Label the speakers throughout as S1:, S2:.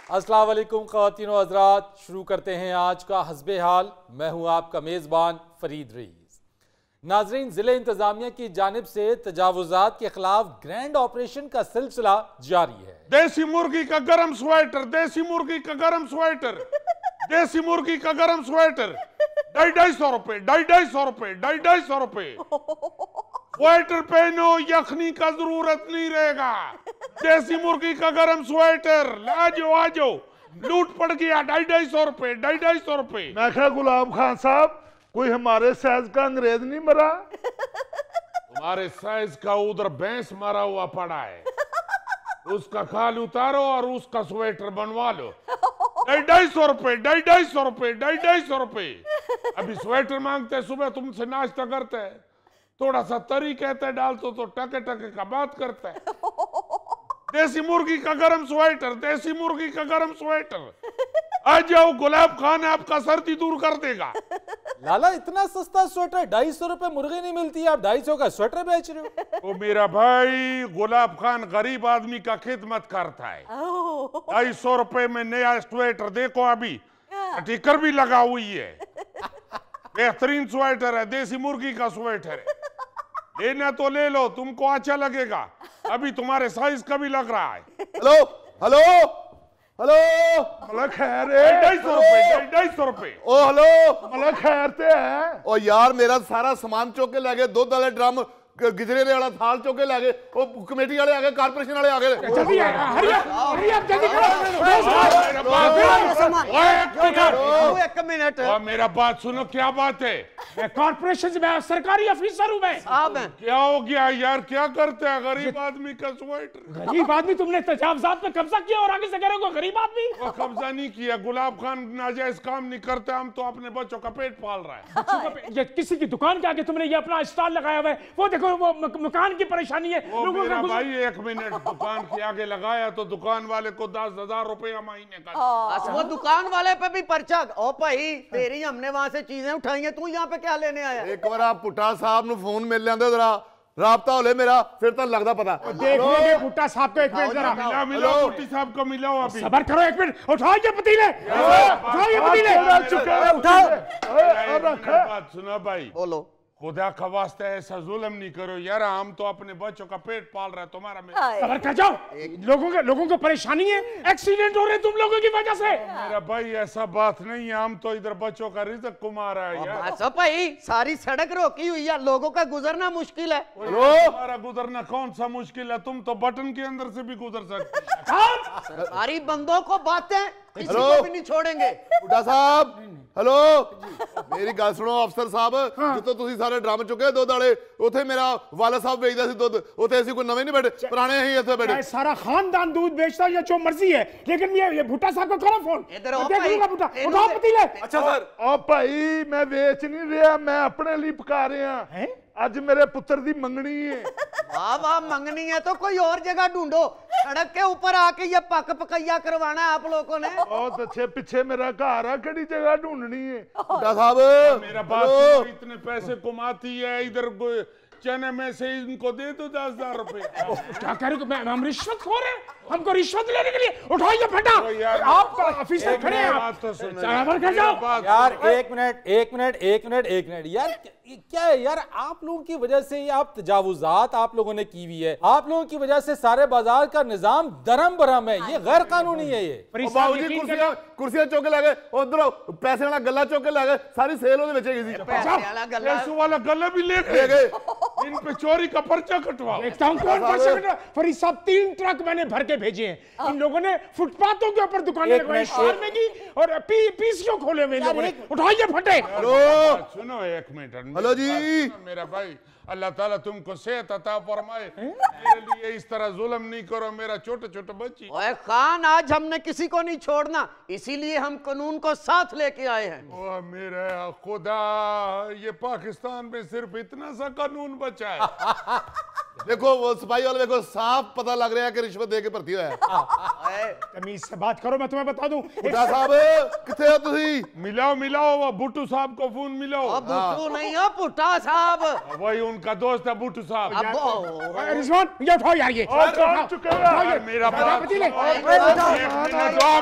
S1: अस्सलाम वालेकुम ख़वातीन व हज़रात, शुरू करते हैं आज का हस्बे हाल। मैं हूं आपका मेज़बान फरीद रईस। नाजरीन, ज़िले इंतज़ामिया की जानिब से तजावुज़ात के खिलाफ ग्रैंड ऑपरेशन का सिलसिला जारी है।
S2: देसी मुर्गी का गरम स्वेटर, देसी मुर्गी का गरम स्वेटर, देसी मुर्गी का गरम स्वेटर, 250 रुपए, 250 रुपए, 250 रुपए। स्वेटर पहनो, यखनी का जरूरत नहीं रहेगा। देसी मुर्गी का गरम स्वेटर, आ जाओ, लूट पड़ गया, 250 रुपए, 250 रुपए।
S3: मैं कहा गुलाब खान साहब, कोई हमारे साइज का अंग्रेज नहीं मरा?
S2: तुम्हारे साइज का उधर भैंस मरा हुआ पड़ा है, उसका खाल उतारो और उसका स्वेटर बनवा लो। 250 रुपए, 250 रुपए, 250 रुपए। अभी स्वेटर मांगते हैं, सुबह तुमसे नाश्ता करते हैं, थोड़ा सा तरी कहते हैं डाल तो टके टके का बात करता है। देसी मुर्गी का गरम स्वेटर, देसी मुर्गी का गरम स्वेटर, आ जाओ, गुलाब खान आपका सर्दी दूर कर देगा।
S1: लाला, इतना सस्ता स्वेटर, 250 रुपए मुर्गी नहीं मिलती, आप 250 का स्वेटर बेच रहे हो?
S2: तो मेरा भाई गुलाब खान गरीब आदमी का खिदमत करता है। 250 रुपए में नया स्वेटर देखो, अभी स्टिकर भी लगा हुई है, बेहतरीन स्वेटर है, देसी मुर्गी का स्वेटर है। लेना तो ले लो, तुमको अच्छा लगेगा, अभी तुम्हारे साइज का भी लग रहा है।
S3: हेलो हेलो हेलो, मतलब खैर है?
S2: 250 रुपए, 250 रुपए।
S3: ओ हेलो, मतलब खैर ते है? ओ यार, मेरा सारा सामान चुक के लगे, दूध वाले ड्रम, गिजरे वाला थाल चुक के लगे, वो कमेटी वाले आ गए, कारपोरेशन वाले आ गए।
S2: जल्दी हरी आप जल्दी करो।
S4: एक मिनट,
S2: मेरा बात सुनो, क्या बात है?
S5: मैं कॉर्पोरेशन से, मैं सरकारी अफसर हूँ। मैं
S2: क्या हो गया यार, क्या करते हैं गरीब आदमी का स्वेटर?
S5: गरीब आदमी, तुमने तजावजात पे कब्जा किया और आगे से कह रहे हो गरीब आदमी।
S2: वो कब्जा नहीं किया, गुलाब खान नाजायज काम नहीं करते, हम तो अपने बच्चों का पेट पाल रहा है।
S5: ये किसी की दुकान के आगे तुमने ये अपना स्टॉल लगाया हुआ है, वो देखो, वो मकान की परेशानी है।
S2: वो मेरा भाई, एक मिनट, दुकान के आगे लगाया तो दुकान वाले को 10,000 रुपया महीने का।
S4: वो दुकान वाले पे भी पर्चा। ओ भाई, तेरी हमने वहां से चीजें उठाई हैं, तू यहाँ पे क्या लेने आया?
S3: एक बार आप पुट्टा साहब नु फोन मिल लेंदे, जरा राबता हो ले मेरा, फिर तो लगदा पता।
S5: देख लेंगे भुट्टा साहब को, एक मिनट जरा।
S2: मिलो भुट्टी साहब को मिलाओ, अभी
S5: सबर करो, एक मिनट। उठाओ ये पतीले, उठाओ ये पतीले,
S2: उठाओ। बात सुनो भाई,
S4: बोलो।
S2: खुदा का वास्ते ऐसा जुल्म नहीं करो यार, हम तो अपने बच्चों का पेट पाल रहे हैं, तुम्हारा में
S5: सबर कर जाओ। लोगों को परेशानी है, एक्सीडेंट हो रहे हैं तुम लोगों की वजह से।
S2: मेरा भाई ऐसा बात नहीं है, हम तो इधर बच्चों का रिज़्क कमा रहा है यार।
S4: बस भाई, सारी सड़क रोकी हुई है, लोगों का गुजरना मुश्किल है।
S2: हमारा गुजरना कौन सा मुश्किल है, तुम तो बटन के अंदर से भी गुजर सकते हो।
S4: सरकारी बंदों को बातें किसी को भी नहीं छोड़ेंगे।
S3: पुट्टा साहब, हेलो, मेरी गल सुनो अफसर साहब, जितो तुसी सारे ड्रम चुके दुध वाले, उथे मेरा वाला साहब बेचदा सी दुध, उथे ऐसी कोई नवे नहीं बैठे, पुराने ही इथे बैठे।
S5: सारा खानदान दूध बेचता है या जो मर्जी है, लेकिन ये भुट्टा साहब को करो फोन।
S4: इधर आओ
S5: देख
S4: भाई,
S5: लूंगा भुट्टा, उठाओ पतीले।
S3: अच्छा सर।
S6: ओ भाई, मैं बेच नहीं रहा, मैं अपने लिए पका रहा
S5: हैं।
S6: आज मेरे पुत्र दी मंगनी है।
S4: वाह वाह, मंगनी है तो कोई और जगह ढूंढो, सड़क के ऊपर आके ये पक पकैया करवाना है आप लोगों ने।
S6: बहुत अच्छे, पीछे मेरा घर है, कड़ी जगह ढूंढनी है।
S3: पुट्टा साहब,
S2: मेरा बात, इतने पैसे कमाती है, इधर चने में से इनको दे दो 10,000 रुपए।
S5: क्या कह रहे हो? हम रिश्वत खो रहे हैं, हमको रिश्वत लेने के लिए उठाओ ये फटा। आप ऑफिसर खड़े हैं,
S2: बात तो सुनो
S1: यार। एक मिनट यार, क्या है यार, आप लोगों की वजह से ये आप तजावुजात आप लोगों ने की हुई है, आप लोगों की वजह से सारे बाजार का निजाम दरम बरम है, ये गैर कानूनी है। ये
S3: बाबूजी कुर्सियां चौक के लगे, उधर पैसे वाला गल्ला चौक के लगे, सारी सेल ओदे बेचे गई।
S4: पैसे वाला गल्ला,
S2: पैसों वाला गला भी ले गए, इन पे चोरी का पर्चा कटवाओ।
S5: देखता हूं कौन पर्चा। फरीद साहब, 3 ट्रक मैंने भर के भेजे हैं, इन लोगों ने फुटपाथों के ऊपर दुकानें लगवाई, शहर में की और पीसीओ खोले हुए लोगों ने। उठाओ ये फटे।
S2: सुनो एक मिनट,
S3: हेलो जी,
S2: मेरा भाई, अल्लाह ताला तुमको सेहत अता फरमाए, मेरे लिए इस तरह जुल्म नहीं करो, मेरा छोटे छोटे बच्ची।
S4: ओए खान, आज हमने किसी को नहीं छोड़ना, इसीलिए हम कानून को साथ लेके आए हैं।
S2: ओ मेरे खुदा, ये पाकिस्तान में सिर्फ इतना सा कानून बचा है।
S3: देखो वो सिपाही वाले देखो साफ पता लग रहा है कि रिश्वत दे के भर्ती होया है।
S5: तमीज से बात करो, मैं तुम्हें बता दूं।
S3: बुड्ढा साहब किथे हो तुसी?
S2: मिलाओ मिलाओ वो भुट्टू साहब को फोन मिलाओ।
S4: बुट्टू नहीं हो, पुट्टा साहब।
S2: वही उनका दोस्त है भुट्टू साहब।
S5: रिजवान ये उठाओ यार, ये
S2: मेरा बात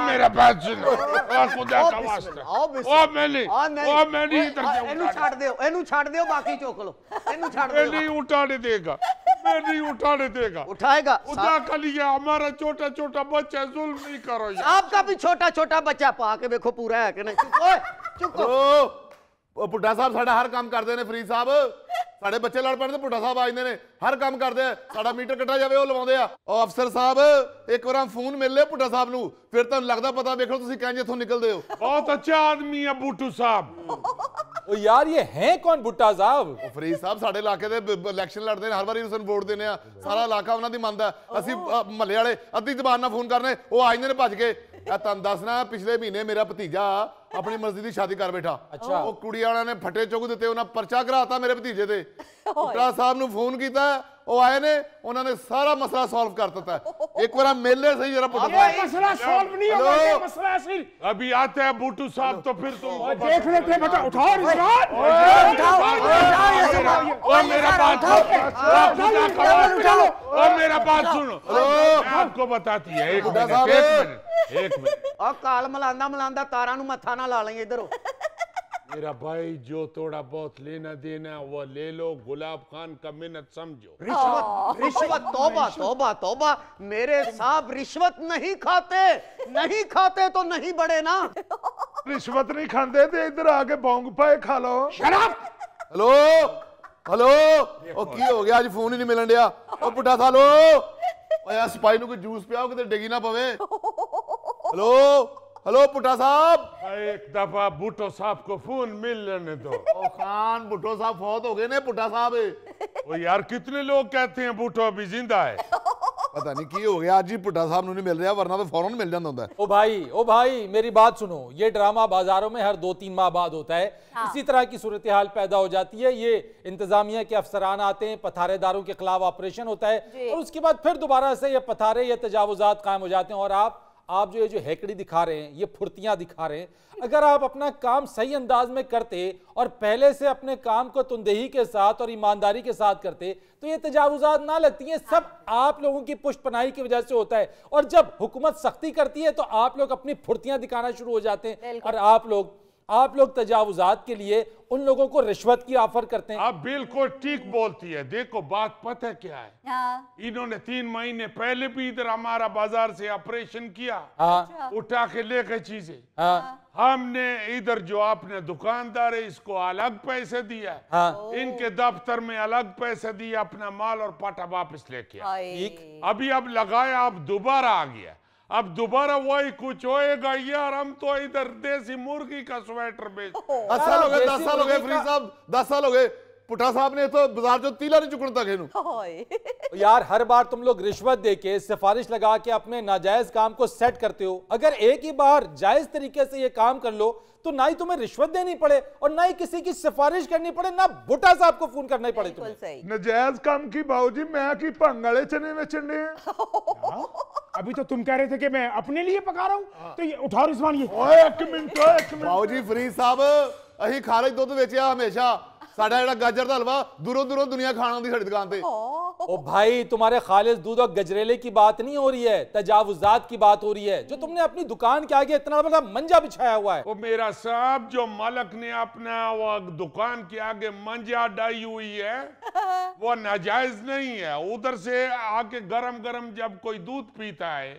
S2: मेरा बात सुनो खुदा का वास्ता। ओ मैंने इधर
S4: ਇਹਨੂੰ ਛੱਡ ਦਿਓ, ਇਹਨੂੰ ਛੱਡ ਦਿਓ, बाकी चुक लो, ਇਹਨੂੰ ਛੱਡ दियो।
S2: नहीं उठाने देगा, मैं नहीं उठाने देगा।
S4: उठाएगा
S2: खुदा का लिए हमारा छोटा छोटा बच्चा जुल्म नहीं करो यार।
S4: आपका भी छोटा छोटा बच्चा पा के देखो पूरा है कि नहीं। चुप ओए, चुप
S3: ਉਹ ਪੁੱਡਾ ਸਾਹਿਬ ਸਾਡਾ ਹਰ ਕੰਮ ਕਰਦੇ ਨੇ ਫਰੀਦ ਸਾਹਿਬ ਸਾਡੇ ਬੱਚੇ ਲੜ ਪੈਣ ਤੇ ਪੁੱਡਾ ਸਾਹਿਬ ਆ ਜਾਂਦੇ ਨੇ ਹਰ ਕੰਮ ਕਰਦੇ ਆ ਸਾਡਾ ਮੀਟਰ ਕੱਟਾ ਜਾਵੇ ਉਹ ਲਵਾਉਂਦੇ ਆ ਉਹ ਅਫਸਰ ਸਾਹਿਬ ਇੱਕ ਵਾਰ ਫੋਨ ਮਿਲ ਲੈ ਪੁੱਡਾ ਸਾਹਿਬ ਨੂੰ ਫਿਰ ਤੁਹਾਨੂੰ ਲੱਗਦਾ ਪਤਾ ਵੇਖੋ ਤੁਸੀਂ ਕਹਿੰਦੇ ਇੱਥੋਂ ਨਿਕਲਦੇ ਹੋ
S2: बहुत अच्छा आदमी है भुट्टू साहब।
S1: ओ यार ये हैं कौन भुट्टा साहब?
S3: ਉਹ ਫਰੀਦ ਸਾਹਿਬ ਸਾਡੇ ਇਲਾਕੇ ਦੇ ਇਲੈਕਸ਼ਨ ਲੜਦੇ ਨੇ ਹਰ ਵਾਰੀ ਉਸਨੂੰ ਵੋਟ ਦਿੰਦੇ ਆ ਸਾਰਾ ਇਲਾਕਾ ਉਹਨਾਂ ਦੀ ਮੰਨਦਾ ਅਸੀਂ ਮਹੱਲੇ ਵਾਲੇ ਅੱਧੀ ਜ਼ਬਾਨ ਨਾਲ ਫੋਨ ਕਰਨੇ ਉਹ ਆ ਜਾਂਦੇ ਨੇ ਭੱਜ ਕੇ ਆ ਤੁਹਾਨੂੰ ਦੱਸਣਾ ਪਿਛਲੇ ਮਹੀਨੇ ਮੇਰਾ ਭਤੀਜਾ अपनी मर्जी की शादी कर बैठा। अच्छा वो कुड़ी वाला ने फटे चुक दिते उन्हें परचा कराता मेरे भतीजे ते पुट्टा साहब ने फोन किया वो आए ने उन्होंने सारा मसला सॉल्व कर दिता एक बार मेले सही जरा पुट्टा साहब
S5: मसला सॉल्व नहीं होगा, ये मसला ऐसे
S2: अभी आते हैं भुट्टू साहब तो फिर तुम
S5: देख लेते हैं। बता उठाओ रिजवान,
S2: ओ मेरा बात ओ मेरा बात सुनो आपको बताती है एक मिनट
S4: और काल मलांदा मलांदा तारा नु मत्था ना ला लेंगे इधर।
S2: मेरा भाई जो थोड़ा बहुत लेना देना वो ले लो, गुलाब खान का मिन्नत समझो।
S4: रिश्वत रिश्वत तौबा तौबा तौबा, मेरे साहब रिश्वत नहीं खाते, नहीं खाते तो नहीं बड़े ना।
S6: रिश्वत नहीं खाते तो इधर आके बौंग पाए खा लो।
S5: शराब।
S3: हेलो हेलो ओ की हो गया आज फोन ही नहीं मिलन दिया ओ पुट्टा सालो ओ यार सिपाही नु कोई जूस पियाओ किते डिगी ना पवे। हेलो हेलो पुट्टा साहब
S2: एक दफा भुट्टो साहब को फोन मिल लेने दो।
S3: ओ खान भुट्टो साहब फौत हो गए ने पुट्टा साहब।
S2: ओ यार कितने लोग कहते हैं भुट्टो अभी जिंदा है।
S3: पता नहीं की हो गया आज ही पुट्टा साहब नु नहीं मिल रहा वरना तो फौरन मिल जाता होता है।
S1: ओ भाई मेरी बात सुनो, ये ड्रामा बाजारों में हर 2-3 माह बाद होता है। इसी तरह की सूरत हाल पैदा हो जाती है। ये इंतजामिया के अफसरान आते हैं, पथारेदारों के खिलाफ ऑपरेशन होता है और उसके बाद फिर दोबारा से ये पथारे या तजावुजात कायम हो जाते हैं। और आप जो हैकड़ी दिखा रहे हैं, ये फुर्तियां दिखा रहे हैं, अगर आप अपना काम सही अंदाज में करते और पहले से अपने काम को तुंदेही के साथ और ईमानदारी के साथ करते तो ये तजावुजात ना लगती हैं। सब आप लोगों की पुष्पनाई की वजह से होता है और जब हुकूमत सख्ती करती है तो आप लोग अपनी फुर्तियां दिखाना शुरू हो जाते हैं और आप लोग तजावुजात के लिए उन लोगों को रिश्वत की ऑफर करते हैं।
S2: आप बिल्कुल ठीक बोलती है। देखो बात पता क्या है,
S7: हाँ।
S2: इन्होंने 3 महीने पहले भी इधर हमारा बाजार से ऑपरेशन किया।
S1: हाँ।
S2: उठा के लेकर चीजें।
S1: हाँ।
S2: हमने इधर जो आपने दुकानदार है इसको अलग पैसे दिया।
S1: हाँ।
S2: इनके दफ्तर में अलग पैसे दिया, अपना माल और पाटा वापस लेके आए। अभी अब लगाया, अब दोबारा आ गया, अब दोबारा वही कुछ होएगा यार। हम तो इधर देसी मुर्गी का स्वेटर बेच
S3: 10 साल हो गए 10 साल हो गए फरीद साहब 10 साल हो गए पुट्टा साहब ने तो बाजार जो तीला नहीं चुकन तक इन्हों।
S1: यार हर बार तुम लोग रिश्वत देके सिफारिश लगा के अपने नाजायज काम को सेट करते हो। अगर एक ही बार जायज तरीके से ये काम कर लो तो ना ही तुम्हें रिश्वत देनी पड़े और ना ही किसी की सिफारिश करनी पड़े, ना भुट्टा साहब को फोन करना ही पड़े तुम्हें।
S6: नजायज काम की बाबूजी मैं की भंगाले चने में चने।
S5: अभी तो तुम कह रहे थे कि मैं अपने लिए पका रहा हूँ, तो ये उठाओ रिजवान ये।
S6: ओए एक मिनट
S3: बाबूजी फरीद साहब अही खारज दुध बेचिया हमेशा साडा जेड़ा गाजर दा हलवा दूरों दूरों दुनिया खाना आंदी साडी दुकान पे।
S1: ओ भाई तुम्हारे खालिस दूध और गजरेले की बात नहीं हो रही है, तजावुजात की बात हो रही है। जो तुमने अपनी दुकान के आगे इतना बड़ा मंजा बिछाया हुआ है।
S2: वो मेरा साहब जो मालिक ने अपना वो दुकान के आगे मंजा डाई हुई है वो नाजायज नहीं है। उधर से आके गरम गरम जब कोई दूध पीता है,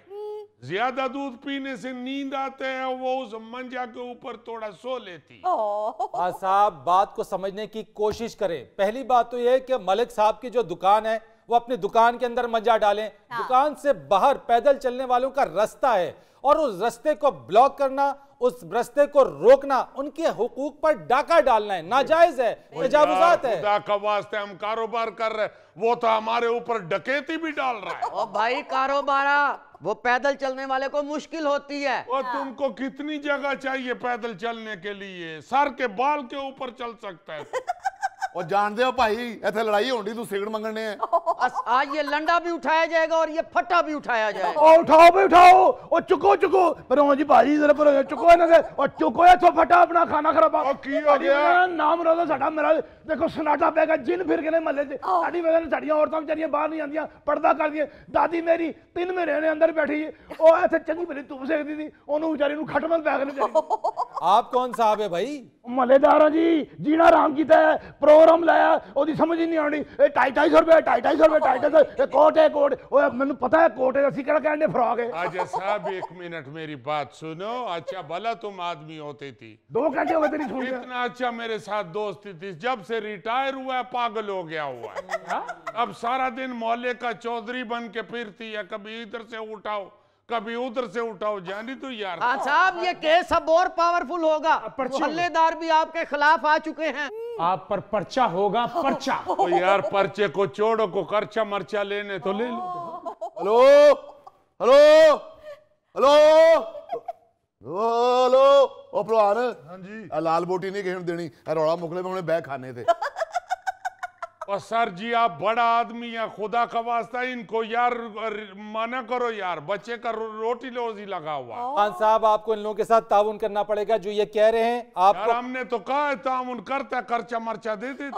S2: ज्यादा दूध पीने से नींद आते हैं, वो उस मंजा के ऊपर थोड़ा सो लेती।
S1: साहब बात को समझने की कोशिश करें। पहली बात तो यह है कि मलिक साहब की जो दुकान है वो अपनी दुकान के अंदर मंजा डालें। हाँ। दुकान से बाहर पैदल चलने वालों का रास्ता है और उस रास्ते को ब्लॉक करना, उस रास्ते को रोकना उनके हुकूक पर डाका डालना है, नाजायज है, तजावुजात है।
S2: खुदा का वास्ते हम कारोबार कर रहे, वो तो हमारे ऊपर डकैती भी डाल रहा है।
S4: ओ भाई कारोबारा, वो पैदल चलने वाले को मुश्किल होती है।
S2: और तुमको कितनी जगह चाहिए पैदल चलने के लिए? सर के बाल के ऊपर चल सकता है।
S3: और जानते हो भाई इतने लड़ाई होनी तू सिगरेट मंगने है
S4: बस आज ये लंडा भी उठाया जाएगा और ये फट्टा भी उठाया जाएगा।
S6: ओ उठाओ भाई उठाओ, और चुको चुको पर जी भाजी जरा पर चुको ना से, और चुको है तो फटा अपना खाना खराब
S2: की हो गया
S6: नाम रहा साडा मेरा देखो सनाटा पैगा जिन फिर के महल्ले से साडी वजह से साडियां औरतां बेचारियां बाहर नहीं आंदियां, पर्दा कर दिए। दादी मेरी 3 महीने ने अंदर बैठी है ओ ऐसे चंगी भली धुप सेकदी थी, ओनू बेचारी नु खटमल पै गए।
S1: आप कौन साहब है भाई?
S6: महल्लेदार जी जीना राम कीता है, प्रोग्राम लाया ओदी समझ ही नहीं आनी। 250 रुपए 250 रुपए 250 कोट है कोट, ओए मैनू पता है कोट है, असि केड़ा कहने फ्रॉक है।
S2: आजा साहब 1 मिनट मेरी बात सुनो। अच्छा भला तुम आदमी होती थी,
S6: 2 घंटे हो गए तेरी सुन के।
S2: इतना अच्छा मेरे साथ दोस्ती थी, जब से रिटायर हुआ है पागल हो गया हुआ है। अब सारा दिन मोहल्ले का चौधरी बन के फिरती है, कभी इधर से उठाओ कभी उधर से उठाओ। जानी तो यार
S4: हाँ साहब ये केस अब और पावरफुल होगा, मोहल्लेदार भी आपके खिलाफ आ चुके हैं।
S5: आप पर पर्चा होगा, पर्चा।
S2: तो यार पर्चे को छोड़ो, को खर्चा मर्चा लेने तो ले लो।
S3: हेलो हेलो हेलो हेलो ओ भलवान
S2: हाँ जी
S3: लाल बोटी नहीं किसी देनी, रौला मुकले में उन्हें बैग खाने थे।
S2: और सर जी आप बड़ा आदमी है, खुदा का वास्ता इनको यार मना करो यार, बच्चे का रोटी रोजी लगा हुआ।
S1: खान साहब आपको इन लोगों के साथ ताउन करना पड़ेगा जो ये कह रहे हैं।
S2: यार
S1: आपको
S2: हमने तो कहा है ताउन करता, खर्चा मर्चा दे देते।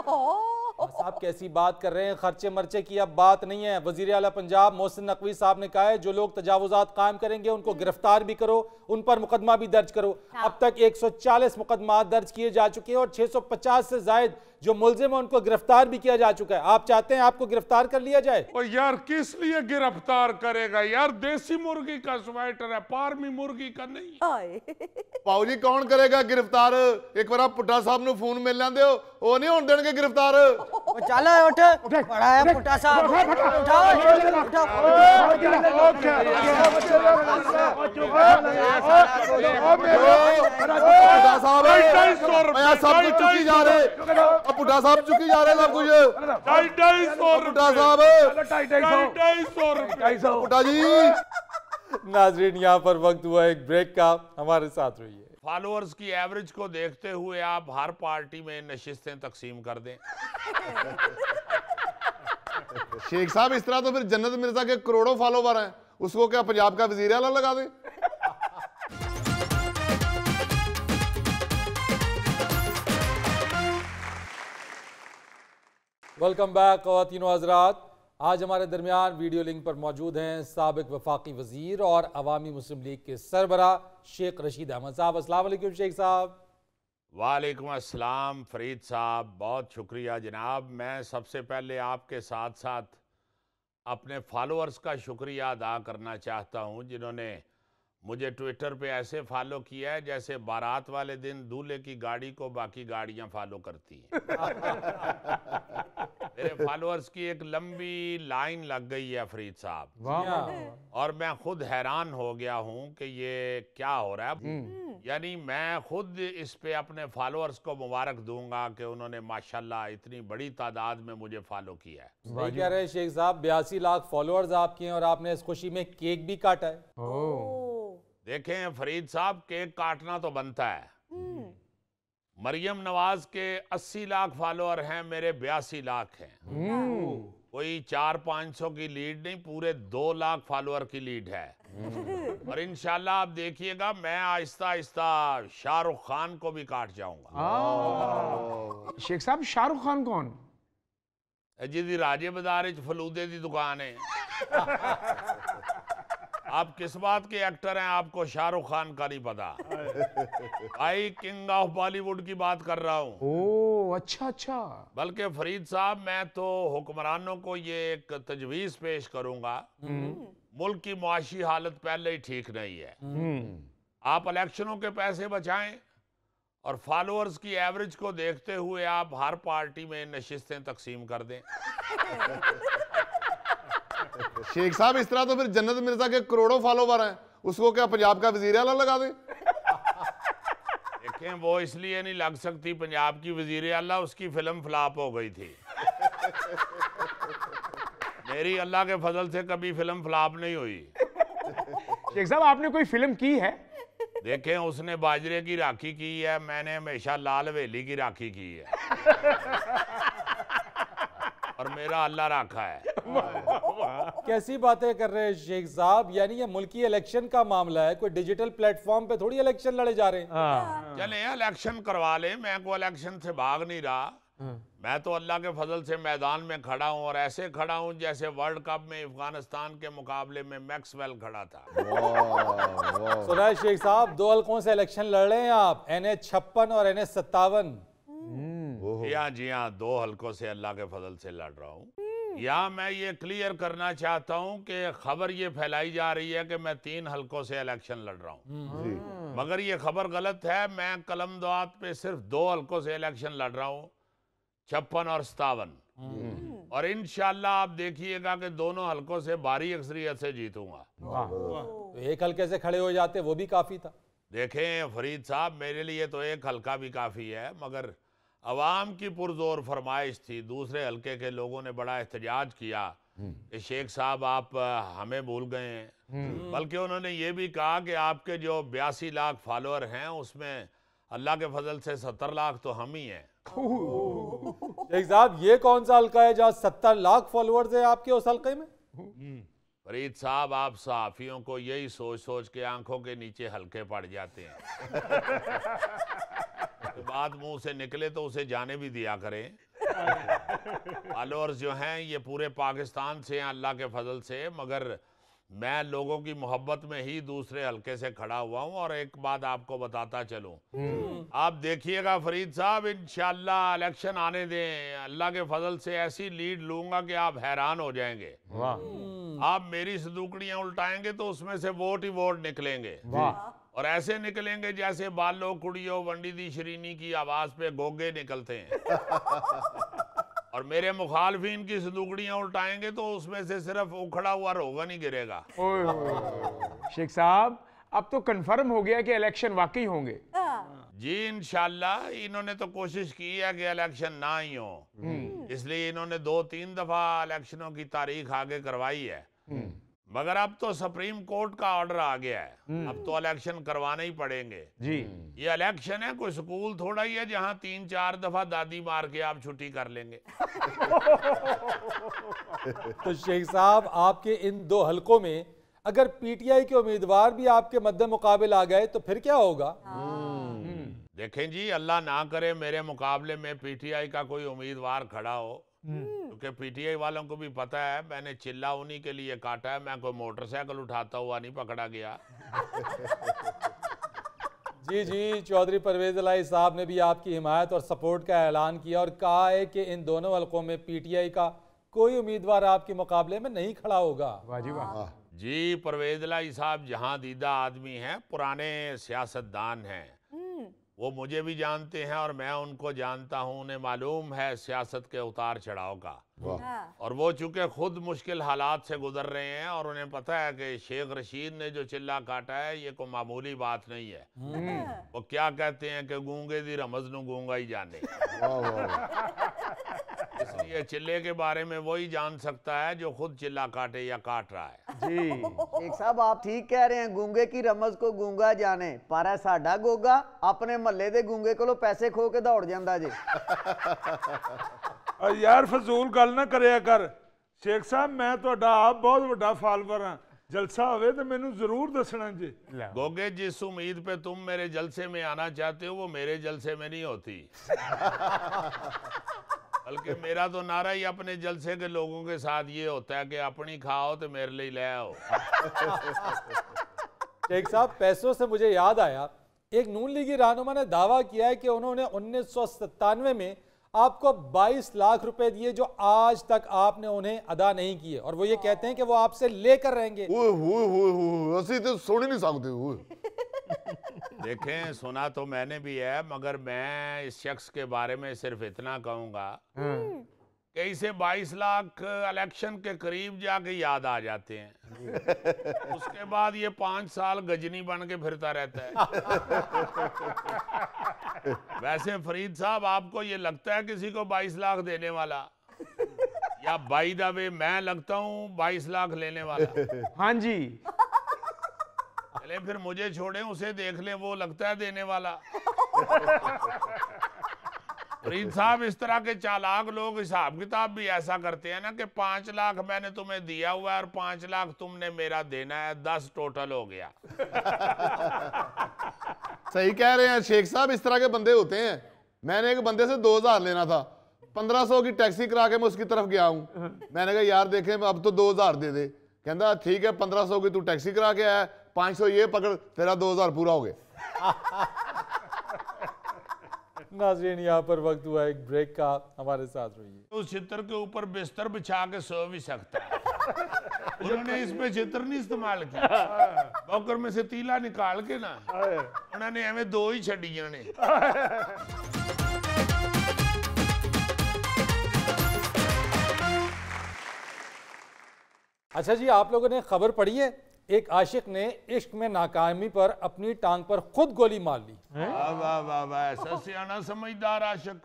S1: साहब कैसी बात कर रहे हैं, खर्चे मर्चे की अब बात नहीं है। वजीर आला पंजाब मोहसिन नकवी साहब ने कहा है जो लोग तजावुजात कायम करेंगे उनको गिरफ्तार भी करो, उन पर मुकदमा भी दर्ज करो। अब तक 140 मुकदमा दर्ज किए जा चुके हैं और 650 से जायद जो मुलजिम है उनको गिरफ्तार भी किया जा चुका है। आप चाहते हैं आपको गिरफ्तार कर लिया जाए?
S2: और यार किस लिए गिरफ्तार करेगा यार, देसी मुर्गी का स्वेटर है, फार्मी मुर्गी का नहीं।
S3: पाऊ जी कौन करेगा गिरफ्तार? एक बार आप पुट्टा साहब ने फोन मिल लेंदे हो, वो नहीं होने देंगे गिरफ्तार।
S4: चलो उठ बड़ा है पुट्टा साहब,
S3: पुट्टा साहब चुकी जा रहे, पुट्टा साहब चुकी जा रहे सब कुछ।
S2: 250
S3: पुट्टा साहब
S2: 250
S3: पुट्टा जी।
S1: नाजरीन यहाँ पर वक्त हुआ एक ब्रेक का, हमारे साथ रहिए।
S2: फॉलोअर्स की एवरेज को देखते हुए आप हर पार्टी में नशिस्तें तकसीम कर दें।
S3: शेख साहब इस तरह तो फिर जन्नत मिर्जा के करोड़ों फॉलोवर हैं, उसको क्या पंजाब का वजीर आला लगा दें?
S1: वेलकम बैक ख़वातीन व हज़रात। आज हमारे दरमियान वीडियो लिंक पर मौजूद हैं साबिक वफाकी वजीर और अवामी मुस्लिम लीग के सरबराह शेख रशीद अहमद साहब। अस्सलाम वालेकुम शेख साहब।
S2: वालेकुम अस्सलाम फरीद साहब, बहुत शुक्रिया जनाब। मैं सबसे पहले आपके साथ साथ अपने फॉलोअर्स का शुक्रिया अदा करना चाहता हूं जिन्होंने मुझे ट्विटर पे ऐसे फॉलो किया है जैसे बारात वाले दिन दूल्हे की गाड़ी को बाकी गाड़ियां फॉलो करती हैं। मेरे फॉलोअर्स की एक लंबी लाइन लग गई है फरीद साहब, और मैं खुद हैरान हो गया हूं कि ये क्या हो रहा है। यानी मैं खुद इस पे अपने फॉलोअर्स को मुबारक दूंगा कि उन्होंने माशाल्लाह इतनी बड़ी तादाद में मुझे फॉलो किया है।
S1: सही कह रहे हैं शेख साहब, 82 लाख फॉलोअर्स आपके हैं और आपने इस खुशी में केक भी काटा है।
S2: देखें फरीद साहब, केक काटना तो बनता है। मरियम नवाज के 80 लाख फॉलोअर हैं, मेरे 82 लाख हैं। कोई 400-500 की लीड नहीं, पूरे 2 लाख फॉलोअर की लीड है। और इंशाल्लाह आप देखिएगा मैं आहिस्ता आहिस्ता शाहरुख खान को भी काट जाऊंगा।
S5: शेख साहब शाहरुख खान कौन?
S2: जी राजे बाजार फलूदे की दुकान है। आप किस बात के एक्टर हैं, आपको शाहरुख खान का नहीं पता? भाई किंग ऑफ बॉलीवुड की बात कर रहा हूँ।
S5: ओह अच्छा अच्छा।
S2: बल्कि फरीद साहब मैं तो हुक्मरानों को ये एक तजवीज़ पेश करूंगा, मुल्क की मुआशी हालत पहले ही ठीक नहीं है। आप इलेक्शनों के पैसे बचाएं और फॉलोअर्स की एवरेज को देखते हुए आप हर पार्टी में नशिस्तें तकसीम कर दें।
S3: शेख साहब इस तरह तो फिर जन्नत मिर्जा के करोड़ों फॉलोवर हैं, उसको क्या पंजाब का वजीर आला लगा दें?
S2: देखें वो इसलिए नहीं लग सकती पंजाब की वजीर आला, उसकी फिल्म फ्लॉप हो गई थी। मेरी अल्लाह के फजल से कभी फिल्म फ्लॉप नहीं हुई।
S5: शेख साहब आपने कोई फिल्म की है?
S2: देखें, उसने बाजरे की राखी की है, मैंने हमेशा लाल हवेली की राखी की है और मेरा अल्लाह राखा है।
S1: कैसी बातें कर रहे हैं शेख साहब, यानी ये मुल्की इलेक्शन का मामला है, कोई डिजिटल प्लेटफॉर्म पे थोड़ी इलेक्शन लड़े जा रहे हैं।
S2: चले इलेक्शन करवा ले, मैं कोई इलेक्शन से भाग नहीं रहा। मैं तो अल्लाह के फजल से मैदान में खड़ा हूँ और ऐसे खड़ा हूँ जैसे वर्ल्ड कप में अफगानिस्तान के मुकाबले में मैक्सवेल खड़ा था।
S1: सुना है शेख साहब, 2 हलकों से इलेक्शन लड़ रहे हैं आप, NH56 और NH57।
S2: जी हाँ, 2 हलकों से अल्लाह के फजल से लड़ रहा हूँ। यहाँ मैं ये क्लियर करना चाहता हूँ कि खबर ये फैलाई जा रही है कि मैं 3 हलकों से इलेक्शन लड़ रहा हूँ, मगर ये खबर गलत है। मैं कलमदाद पे सिर्फ 2 हलकों से इलेक्शन लड़ रहा हूँ, 56 और 57। और इंशाल्लाह आप देखिएगा कि दोनों हलकों से भारी अक्सरियत से जीतूंगा।
S1: तो एक हल्के से खड़े हो जाते वो भी काफी था।
S2: देखें फरीद साहब, मेरे लिए तो एक हल्का भी काफी है, मगर अवाम की पुरजोर फरमाइश थी। दूसरे हल्के के लोगों ने बड़ा एहतजाज किया कि शेख साहब आप हमें भूल गए हैं। बल्कि उन्होंने ये भी कहा कि आपके जो 82 लाख फॉलोअर हैं उसमें अल्लाह के फजल से 70 लाख तो हम ही हैं।
S1: शेख साहब, ये कौन सा हल्का है जहाँ 70 लाख फॉलोअर्स है आपके उस हल्के में?
S2: फरीद साहब, आप सहाफियों को यही सोच सोच के आंखों के नीचे हल्के पड़ जाते हैं। तो बात मुंह से निकले तो उसे जाने भी दिया करें। फॉलोअर्स जो हैं ये पूरे पाकिस्तान से हैं अल्लाह के फजल से, मगर मैं लोगों की मोहब्बत में ही दूसरे हल्के से खड़ा हुआ हूं। और एक बात आपको बताता चलूं, आप देखिएगा फरीद साहब, इंशाल्लाह इलेक्शन आने दें, अल्लाह के फजल से ऐसी लीड लूंगा कि आप हैरान हो जाएंगे। आप मेरी सदुकड़ियां उल्टाएंगे तो उसमें से वोट ही वोट निकलेंगे, और ऐसे निकलेंगे जैसे बालो कुड़ियों वंडी दी शरीनी की आवाज पे गोगे निकलते हैं। और मेरे मुखालफिन की संदूकड़ियां उल्टाएंगे तो उसमें से सिर्फ उखड़ा हुआ रोगन ही गिरेगा।
S5: शेख साहब, अब तो कंफर्म हो गया कि इलेक्शन वाकई होंगे।
S2: जी इंशाल्लाह। इन्होंने तो कोशिश की है कि इलेक्शन ना ही हो, इसलिए इन्होंने 2-3 दफा इलेक्शनों की तारीख आगे करवाई है, मगर अब तो सुप्रीम कोर्ट का ऑर्डर आ गया है, अब तो इलेक्शन करवाने ही पड़ेंगे।
S5: जी,
S2: ये इलेक्शन है, कोई स्कूल थोड़ा ही है जहां 3-4 दफा दादी मार के आप छुट्टी कर लेंगे।
S1: तो शेख साहब, आपके इन 2 हलकों में अगर PTI के उम्मीदवार भी आपके मद्दे मुकाबिल आ गए तो फिर क्या होगा?
S2: देखें जी, अल्लाह ना करे मेरे मुकाबले में PTI का कोई उम्मीदवार खड़ा हो, क्योंकि PTI वालों को भी पता है मैंने चिल्ला उन्हीं के लिए काटा है, मैं कोई मोटरसाइकिल उठाता हुआ नहीं पकड़ा गया।
S1: जी जी, चौधरी परवेज इलाही साहब ने भी आपकी हिमायत और सपोर्ट का ऐलान किया और कहा है कि इन दोनों हलकों में PTI का कोई उम्मीदवार आपके मुकाबले में नहीं खड़ा होगा।
S2: जी परवेज इलाही साहब जहां दीदा आदमी हैं, पुराने सियासतदान हैं, वो मुझे भी जानते हैं और मैं उनको जानता हूं, उन्हें मालूम है सियासत के उतार चढ़ाव का, और वो चूंकि खुद मुश्किल हालात से गुजर रहे हैं और उन्हें पता है कि शेख रशीद ने जो चिल्ला काटा है ये कोई मामूली बात नहीं है। वो क्या कहते हैं कि गूंगे दी रमज नू गूंगा ही जाने। इसलिए चिल्ले के बारे में वही जान सकता है जो खुद चिल्ला काटे या काट रहा है।
S4: जी शेख साहब, आप ठीक कह रहे हैं, गूंगे की रमज को गूंगा जाने, पर है साडा गोगा अपने महल्ले दे गूंगे कोलों पैसे खो के दौड़ जांदा जी।
S7: यार फजूल गल ना करिया कर शेख साहब, मैं तुहाडा आप बहुत बड़ा फॉलोअर हां, जलसा होवे तो मैनू जरूर दसना जी।
S2: गोगे, जिस उम्मीद पे तुम मेरे जलसे में आना चाहते हो वो मेरे जलसे में नहीं होती। बल्कि मेरा तो नारा ही अपने जलसे के लोगों के साथ ये होता है कि अपनी खाओ तो मेरे लिए ले आओ।
S1: शेख साहब, पैसों से मुझे याद आया, एक नून लीगी रहनुमा ने दावा किया है कि उन्होंने 1997 में आपको 22 लाख रुपए दिए जो आज तक आपने उन्हें अदा नहीं किए, और वो ये कहते हैं कि वो आपसे लेकर रहेंगे।
S3: ਅਸੀਂ तो सुन ही नहीं सकते।
S2: देखें, सुना तो मैंने भी है, मगर मैं इस शख्स के बारे में सिर्फ इतना कहूंगा कि इसे 22 लाख इलेक्शन के करीब जाके याद आ जाते हैं, उसके बाद ये 5 साल गजनी बन के फिरता रहता है। वैसे फरीद साहब, आपको ये लगता है किसी को 22 लाख देने वाला, या बाई द वे मैं लगता हूँ 22 लाख लेने वाला?
S5: हाँ जी।
S2: चले फिर मुझे छोड़े, उसे देख ले, वो लगता है देने वाला। फरीद साहब, इस तरह के चालाक लोग हिसाब किताब भी ऐसा करते हैं ना कि 5 लाख मैंने तुम्हें दिया हुआ है और 5 लाख तुमने मेरा देना है, 10 टोटल हो गया।
S3: सही कह रहे हैं शेख साहब, इस तरह के बंदे होते हैं। मैंने एक बंदे से 2000 लेना था, 1500 की टैक्सी करा के मैं उसकी तरफ गया हूँ। मैंने कहा यार देखें अब तो 2000 दे दे। कहता ठीक है 1500 की तू टैक्सी करा के आया, 500 ये पकड़, तेरा 2000 पूरा हो गया।
S1: नाज़रीन, यहाँ पर वक्त हुआ एक ब्रेक का, हमारे साथ रहिए।
S2: उस चित्र के ऊपर बिस्तर बिछा के सो भी सकता है। उन्होंने इसमें चित्र नहीं इस्तेमाल किया, बॉकर में से तीला निकाल के ना उन्होंने हमें 2 ही छड़ियां ने।
S1: अच्छा जी, आप लोगों ने खबर पढ़ी है, एक आशिक ने इश्क में नाकामी पर अपनी टांग पर खुद गोली मार ली।
S2: वाह वाह वाह वाह, ऐसा सियाना समझदार आशिक।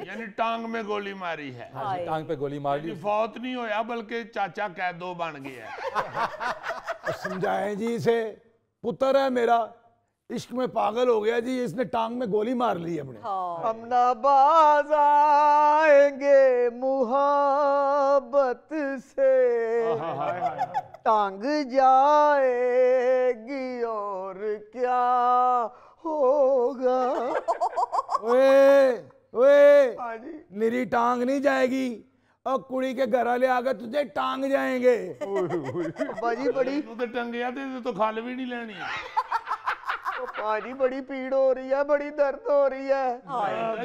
S2: यानी टांग में गोली मारी है।
S1: टांग पे गोली मार ली।
S2: फौत नहीं होया बल्कि चाचा कैदो बन गया।
S6: समझाएं जी इसे, पुत्र है मेरा, इश्क में पागल हो गया जी, इसने टांग में गोली मार ली अपने।
S4: हम ना बाज आएंगे मुहब्बत से, टांग जाएगी और क्या होगा।
S6: ओए ओए, मेरी टांग नहीं जाएगी, और कुड़ी के घर वाले आकर तुझे टांग जाएंगे।
S4: बाजी बड़ी
S2: तो टंगिया तो खाल भी नहीं लेनी।
S4: पाजी बड़ी पीड़ हो रही है, बड़ी दर्द हो रही है।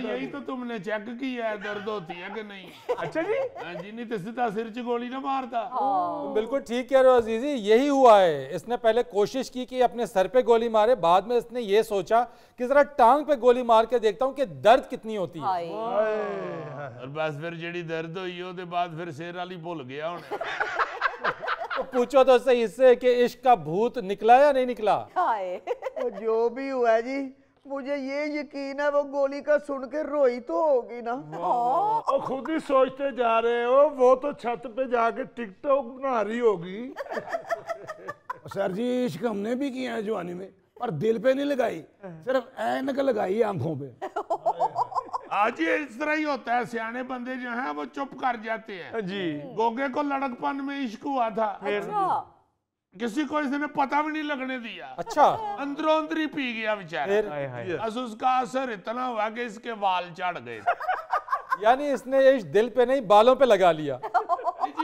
S2: यही तो तुमने चेक किया है, दर्द होती है कि नहीं?
S5: अच्छा जी,
S2: हाँ जी, नहीं तो सीधा सिर च गोली ना मारता।
S1: तुम बिल्कुल ठीक कह रहे हो अजीजी, यही हुआ है। इसने पहले कोशिश की कि अपने सर पे गोली मारे, बाद में इसने ये सोचा कि जरा टांग पे गोली मार के देखता हूँ कि दर्द कितनी होती है।
S2: और बस फिर जेड़ी दर्द हुई उसके बाद फिर शेर वाली भूल गया हूँ।
S1: तो पूछो तो सही इससे कि इश्क का भूत निकला या नहीं निकला।
S4: वो जो भी हुआ है जी, मुझे ये यकीन है वो गोली का सुन के रोई तो होगी ना।
S7: और खुद ही सोचते जा रहे हो, वो तो छत पे जाके टिकटॉक बना रही होगी।
S6: सर जी, इश्क हमने भी किया है जवानी में, पर दिल पे नहीं लगाई, सिर्फ ऐनक लगाई आंखों पे।
S2: आज ये इस तरह ही होता है, सियाने बंदे जो हैं वो चुप कर जाते हैं
S5: जी।
S2: गोगे को लड़कपन में इश्क हुआ था, किसी को इसने पता भी नहीं लगने दिया।
S1: अच्छा,
S2: अंदरों अंदर ही पी गया बेचारा। बस उसका असर इतना हुआ कि इसके बाल चढ़ गए।
S1: यानी इसने इश्क दिल पे नहीं बालों पे लगा लिया।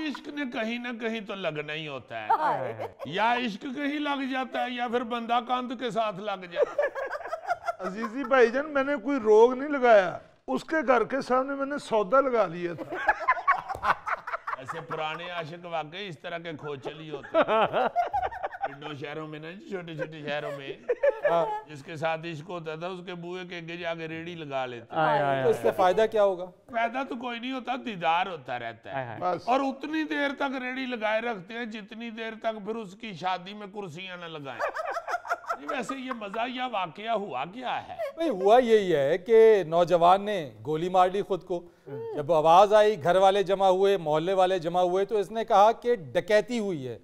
S2: इश्क ने कहीं ना कहीं तो लगना ही होता है, या इश्क कहीं लग जाता है या फिर बंदा कंध के साथ लग जाता है।
S7: अजीजी भाईजान, मैंने कोई रोग नहीं लगाया, उसके घर के सामने मैंने सौदा लगा लिया था।
S2: ऐसे पुराने आशिक वाकई इस तरह के खोचली होते हैं। पिंडों शहरों में ना, छोटे छोटे शहरों में जिसके साथ इश्क होता था उसके बुए के आगे जाके रेडी लगा लेते।
S1: तो इससे फायदा क्या होगा?
S2: फायदा तो कोई नहीं होता, दीदार होता रहता है। और उतनी देर तक रेडी लगाए रखते हैं जितनी देर तक फिर उसकी शादी में कुर्सियां न लगाएं। वैसे ये मजा या वाकया हुआ क्या है?
S1: भाई हुआ यही है कि नौजवान ने गोली मार ली खुद को। जब आवाज आई, घर वाले जमा हुए, मोहल्ले वाले जमा हुए, तो इसने कहा कि डकैती हुई है।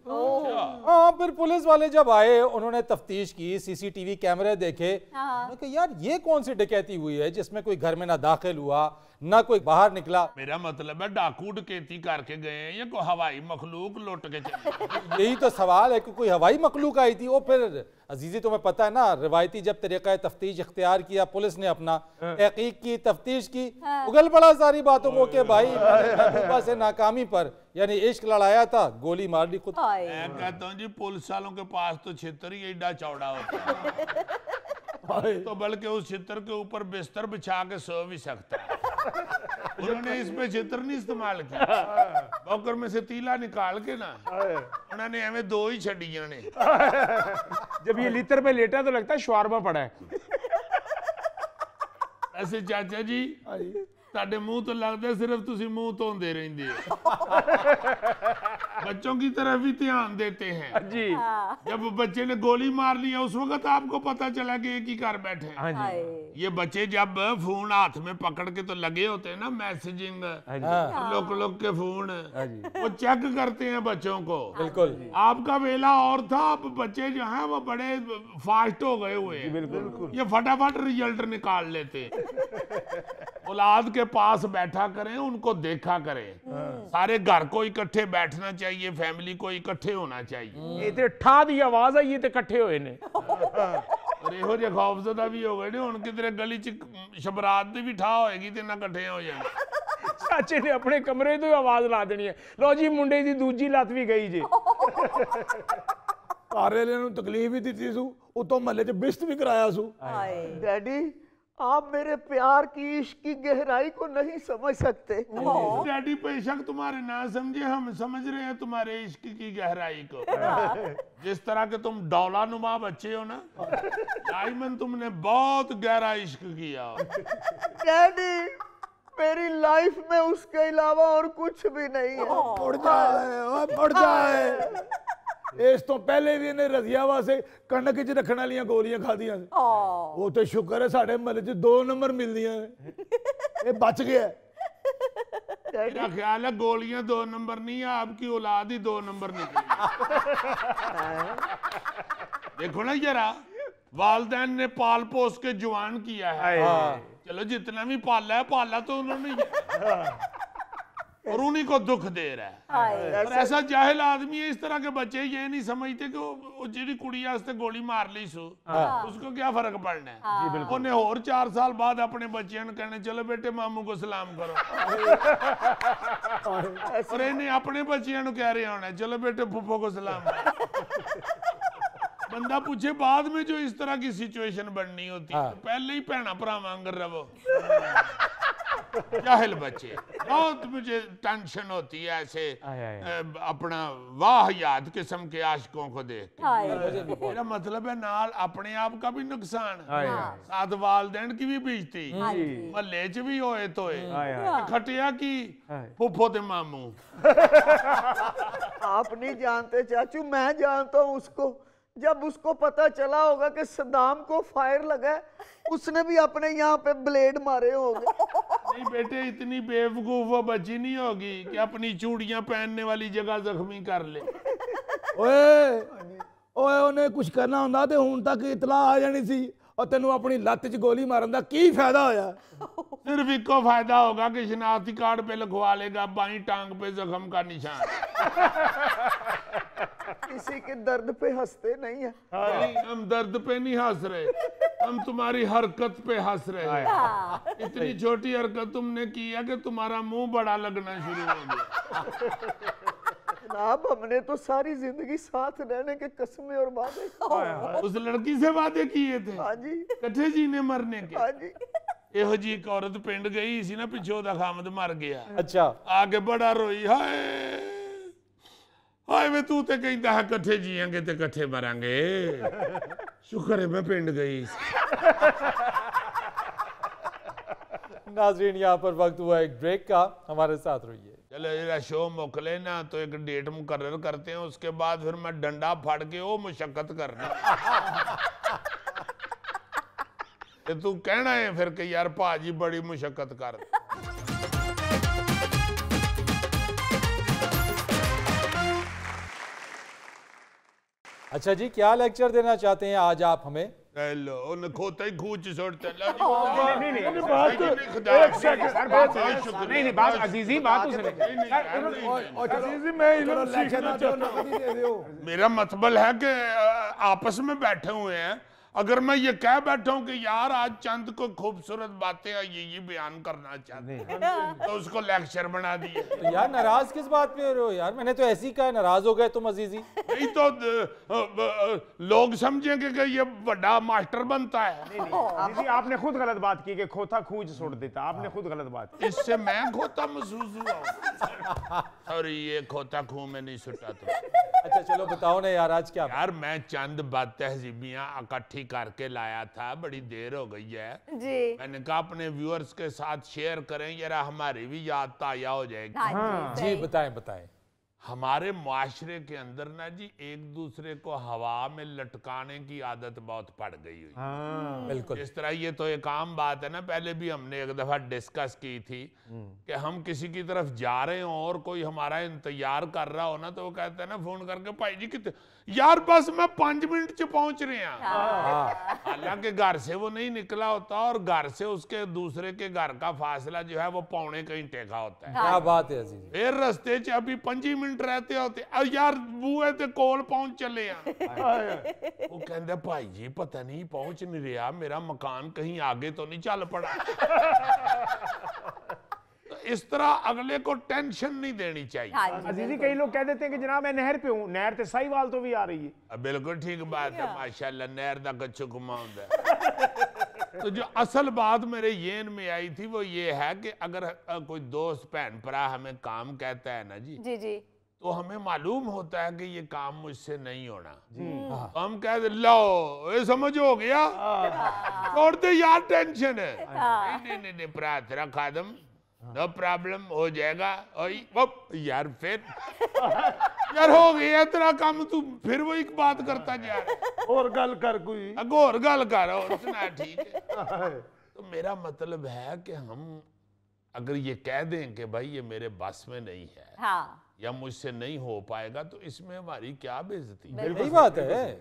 S1: हाँ, फिर पुलिस वाले जब आए, उन्होंने तफ्तीश की, सीसीटीवी कैमरे देखे। कि यार ये कौन सी डकैती हुई है जिसमें कोई घर में ना दाखिल हुआ ना कोई बाहर निकला।
S2: मेरा मतलब है डाकू डकैती करके गए हैं या कोई हवाई मखलूक लुट के चले?
S1: यही तो सवाल है कि कोई हवाई मखलूक आई थी। वो फिर अजीजी तुम्हें पता है ना, रिवायती जब तरीका तफ्तीश इख्तियार किया, पुलिस ने अपना तहकीक की, तफ्तीश की, उगल पड़ा सारी बातों को कि भाई महबूबा से नाकामी पर यानी इश्क लड़ाया था, गोली मार ली खुद।
S2: मैं कहता हूँ जी, पुलिस वालों के पास तो छितर ही एडा चौड़ा होता है, तो बल्कि उस छितर के ऊपर बिस्तर बिछा के सो भी सकता है। उन्होंने इसमें छितर नहीं इस्तेमाल किया, बॉकर में से तीला निकाल के ना उन्होंने हमें 2 ही छड़ियां ने।
S5: जब ये लितर पे लेटा तो लगता है शवारमा पड़ा है।
S2: ऐसे चाचा जी, ਤੁਹਾਡੇ ਮੂੰਹ ਤੋਂ ਲੱਗਦਾ ਸਿਰਫ ਤੁਸੀਂ ਮੂੰਹ ਧੋਂਦੇ ਰਹਿੰਦੇ ਹੋ। बच्चों की तरफ भी ध्यान देते हैं
S5: जी
S2: जब बच्चे ने गोली मार लिया उस वक्त आपको पता चला कि एक ही घर बैठे हैं।
S5: हाँ जी
S2: ये बच्चे जब फोन हाथ में पकड़ के तो लगे होते हैं ना मैसेजिंग लोग के फोन वो चेक करते हैं बच्चों को।
S1: बिल्कुल
S2: आपका वेला और था, अब बच्चे जो हैं वो बड़े फास्ट हो गए हुए हैं।
S5: बिल्कुल
S2: ये फटाफट रिजल्ट निकाल लेते। औलाद के पास बैठा करें, उनको देखा करें। सारे घर को इकट्ठे बैठना चाहिए, फैमिली को इकट्ठे होना चाहिए।
S5: ये ते ठा दी आवाज आई ते इकट्ठे होए ने
S2: और ਇਹੋ ਜਿਹੇ ਖੌਫਜ਼ਦਾ ਵੀ ਹੋ ਗਏ ਨੇ ਹੁਣ ਕਿਧਰੇ ਗਲੀ 'ਚ ਸ਼ਬਰਾਤ ਦੀ ਵੀ ਠਾ ਹੋਏਗੀ ਤੇ ਨਾ ਇਕੱਠੇ ਹੋ ਜਾਣ।
S5: ਚਾਚੇ ਨੇ ਆਪਣੇ ਕਮਰੇ ਤੋਂ ਆਵਾਜ਼ ਲਾ ਦੇਣੀ ਹੈ, ਲੋ ਜੀ ਮੁੰਡੇ ਦੀ ਦੂਜੀ ਲੱਤ ਵੀ ਗਈ ਜੇ।
S6: ਘਰ ਵਾਲਿਆਂ ਨੂੰ ਤਕਲੀਫ ਵੀ ਦਿੱਤੀ ਸੂ, ਉਤੋਂ ਮਹੱਲੇ 'ਚ ਬਿਸਤ ਵੀ ਕਰਾਇਆ ਸੂ।
S4: डैडी आप मेरे प्यार की इश्क की गहराई को नहीं समझ सकते।
S2: डैडी बेशक तुम्हारे ना समझे, हम समझ रहे हैं तुम्हारे इश्क की गहराई को। जिस तरह के तुम डौला नुमा बच्चे हो ना, लाइमन तुमने बहुत गहरा इश्क किया।
S4: डैडी मेरी लाइफ में उसके अलावा और कुछ भी नहीं है।
S6: पड़ जाए ਇਸ ਤੋਂ ਪਹਿਲੇ ਵੀ ਇਹਨੇ ਰਜ਼ੀਆ ਵਾਸਤੇ ਕਣਕ 'ਚ ਰੱਖਣ ਵਾਲੀਆਂ ਗੋਲੀਆਂ ਖਾਧੀਆਂ ਸੀ। ਉਹ ਤੇ ਸ਼ੁਕਰ ਹੈ ਸਾਡੇ ਮਹੱਲੇ 'ਚ 2 ਨੰਬਰ ਮਿਲਦੀਆਂ ਨੇ, ਇਹ ਬਚ ਗਿਆ।
S2: मेरा ख्याल है गोलियां 2 नंबर नहीं है, आपकी औलाद ही 2 नंबर निकली। देखो ना जरा, वालदैन ने पाल पोस के जवान किया है। चलो जितना भी पाला तो उन्होंने और उन्हीं को दुख दे रहा है। और ऐसा जाहिल आदमी है, इस तरह के बच्चे ये नहीं समझते कि वो जी कुड़ी वास्ते गोली मार ली सो उसको क्या फर्क पड़ना है। उन्हें और 4 साल बाद अपने बच्चों ने कहने चलो बेटे मामू को सलाम करो, और इन्हें अपने बच्चों ने कह रहे होना चलो बेटे फुफो को सलाम करो। बंदा पूछे बाद में जो इस तरह की सिचुएशन बननी होती है, तो पहले ही भैना भरा वांगर रहो। जाहिल बच्चे, बहुत मुझे टेंशन होती है ऐसे अपना वाहियात किस्म के आशिकों को देख के। मेरा मतलब है नाल अपने आप का भी नुकसान, साथ वालदैन की भी बेइज्जती, महल्ले च भी होए तोए खटिया की फुफो ते मामू।
S4: आप नहीं जानते चाचू, मैं जानता हूँ उसको। जब उसको पता चला होगा कि सद्दाम को फायर लगा, उसने भी अपने यहाँ पे ब्लेड मारे होंगे।
S2: नहीं बेटे, इतनी बेवकूफ वो बच्ची नहीं होगी कि अपनी चूड़ियां पहनने वाली जगह जख्मी कर ले।
S6: ओए उन्हें कुछ करना होंदा ते हुण तक इतला आ जानी सी, और तेनू अपनी लत्त 'ਚ गोली मारन दा की फायदा होया?
S2: सिर्फ इको फायदा होगा कि शनाख्ती कार्ड पे लिखवा लेगा बाई टांग पे जख्म का निशान।
S4: किसी के दर्द पे हंसते नहीं है।
S2: नहीं, हम दर्द पे नहीं हंस रहे, हम तुम्हारी हरकत पे हंस रहे हैं। इतनी छोटी हरकत तुमने की है कि तुम्हारा मुंह बड़ा लगना शुरू हो गया।
S4: जनाब हमने तो सारी जिंदगी साथ रहने के कसमें और वादे।
S2: उस लड़की से वादे किए थे?
S4: हाँ जी।
S2: कट्ठे जीने मरने के?
S4: हाँ जी।
S2: ਇਹੋ ਜੀ ਇੱਕ ਔਰਤ ਪਿੰਡ ਗਈ ਸੀ ਨਾ, ਪਿੱਛੋਂ ਦਾ ਖਾਮਦ ਮਰ ਗਿਆ।
S1: अच्छा
S2: ਆ ਕੇ ਬੜਾ ਰੋਈ, ਹਾਏ ਹਾਏ ਵੇ ਤੂੰ ਤੇ ਕਹਿੰਦਾ ਹੈ ਇਕੱਠੇ ਜੀਵਾਂਗੇ ਤੇ ਇਕੱਠੇ ਮਰਾਂਗੇ। ਸ਼ੁਕਰ ਹੈ ਮੈਂ ਪਿੰਡ गई।
S1: नाजरीन यहाँ पर वक्त हुआ एक ब्रेक का, हमारे साथ रहिए।
S2: चलो ये शो मुक लेना तो एक डेट मुकर्रर करते हैं, उसके बाद फिर मैं डंडा फाड़ के वो मुशक्कत करना। तू कहना है फिर कि यार भाजी बड़ी मुशक्कत कर।
S1: अच्छा जी, क्या लेक्चर देना चाहते हैं आज आप हमें?
S2: लो उन खोता ही खूच छोड़ते ला जी।
S5: नहीं बात एक सेकंड सर, बात नहीं बात अजीजी बात उसने
S6: अजीजी मैं इल्म सीखना चाहता हूं।
S2: मेरा मतलब है कि आपस में बैठे हुए हैं, अगर मैं ये कह बैठा हूँ कि यार आज चंद को खूबसूरत बातें ये बयान करना चाहते हैं तो उसको लेक्चर बना दिए।
S1: तो यार नाराज किस बात पे हो रहे हो यार? मैंने तो ऐसी कहा नाराज हो गए तुम अजीजी।
S2: नहीं तो लोग समझेंगे कि ये बड़ा मास्टर बनता है।
S5: नहीं आपने खुद गलत बात की कि खोता खूज छोड़ देता, आपने खुद गलत बात की।
S2: इससे मैं खोता महसूस हुआ। सॉरी, ये खोता खूह में नहीं सुटा तो।
S1: अच्छा चलो बताओ ना यार, आज क्या?
S2: यार मैं चंद बात तहजीबियां इकट्ठी करके लाया था, बड़ी देर हो गई है
S8: जी।
S2: मैंने कहा अपने व्यूअर्स के साथ शेयर करें, यार हमारी भी याद ताजा हो जाएगी।
S8: हाँ
S1: जी बताएं बताएं।
S2: हमारे मुआशरे के अंदर ना जी एक दूसरे को हवा में लटकाने की आदत बहुत पड़ गई हुई।
S1: बिल्कुल।
S2: इस तरह ये तो एक आम बात है ना, पहले भी हमने एक दफा डिस्कस की थी कि हम किसी की तरफ जा रहे हो और कोई हमारा इंतजार कर रहा हो ना, तो वो कहते हैं ना फोन करके, भाई जी कितने, यार बस मैं 5 मिनट च पहुंच रहे हैं। हालांकि घर से वो नहीं निकला होता और घर से उसके दूसरे के घर का फासला जो है वो पौने घंटे का होता है।
S1: क्या बात है अजीज।
S2: फिर रस्ते च अभी 5 मिनट रहते होते, यार बूहे ते कोल पहुंच चले हैं। वो कहते भाई जी पता नहीं पहुंच नहीं रहा, मेरा मकान कहीं आगे तो नहीं चल पड़ा। तो इस तरह अगले को टेंशन नहीं देनी चाहिए।
S5: अजीजी कई लोग कह देते हैं कि जनाब मैं नहर पे हूँ, नहर ते साहिवाल तो भी आ रही है।
S2: बिल्कुल ठीक बात है, माशाल्लाह नहर दा कच्चू घुमाउंदा है। तो जो असल बात मेरे येन में आई थी वो ये है कि अगर कोई दोस्त भैन भरा हमें काम कहता है ना जी
S8: जी
S2: तो हमें मालूम होता है कि ये काम मुझसे नहीं होना, तो हम कह दे लो ये समझ हो गया, छोड़ दे यार टेंशन है। नहीं भरा तेरा खादम, नो प्रॉब्लम, हो जाएगा। और यार फिर यार हो गया तेरा काम, तू फिर वो एक बात करता जा रहा।
S7: और गल कर कोई
S2: और गल कर और सुना ठीक है। तो मेरा मतलब है कि हम अगर ये कह दें कि भाई ये मेरे बस में नहीं है या मुझसे नहीं हो पाएगा, तो इसमें हमारी क्या बेइज्जती है।
S1: सही बात है।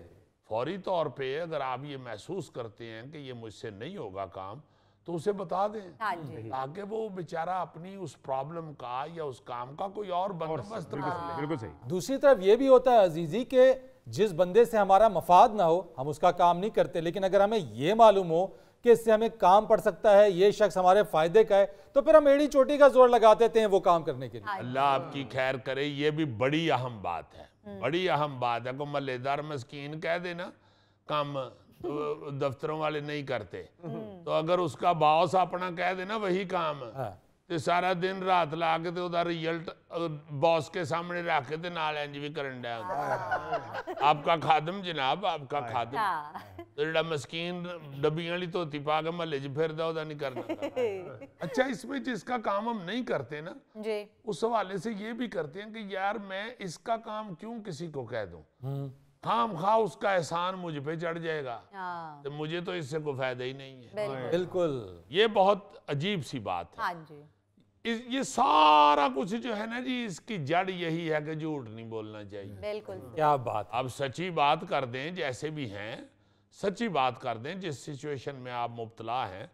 S2: फौरी तौर पे अगर आप ये महसूस करते हैं कि ये मुझसे नहीं होगा काम, तो उसे बता दें ताकि वो बेचारा अपनी उस प्रॉब्लम का या उस काम का कोई और बंदोबस्त कर ले।
S5: बिल्कुल सही।
S1: दूसरी तरफ ये भी होता है अजीजी के जिस बंदे से हमारा मफाद ना हो हम उसका काम नहीं करते, लेकिन अगर हमें ये मालूम हो कि इससे हमें काम पड़ सकता है, ये शख्स हमारे फायदे का है, तो फिर हम एड़ी चोटी का जोर लगा देते हैं वो काम करने के लिए।
S2: अल्लाह आपकी खैर करे, ये भी बड़ी अहम बात है, बड़ी अहम बात है। को मल्लेदार मस्कीन कह देना काम दफ्तरों वाले नहीं करते, तो अगर उसका बॉस अपना कह देना वही काम, तो सारा दिन रात ला के तो उधर रिजल्ट बॉस के सामने रख के नाल इंज भी करन दिया आपका खादम जनाब, आपका खादम। तो जेड़ा मस्कीन डब्बियां वाली धोती पा के महल्ले च फिरदा ओदा नहीं करना। अच्छा, इसमें जिसका काम हम नहीं करते ना
S8: जी,
S2: उस हवाले से ये भी करते हैं कि यार मैं इसका काम क्यों किसी को कह दूं, खाम खा उसका एहसान मुझ पे चढ़ जाएगा, तो मुझे तो इससे कोई फायदा ही नहीं है।
S1: बिल्कुल,
S2: ये बहुत अजीब सी बात है।
S8: हाँ जी।
S2: ये सारा कुछ जो है ना जी, इसकी जड़ यही है कि झूठ नहीं बोलना चाहिए।
S8: बिल्कुल,
S1: क्या बात।
S2: अब सच्ची बात कर दें, जैसे भी हैं सच्ची बात कर दें, जिस सिचुएशन में आप मुब्तला हैं,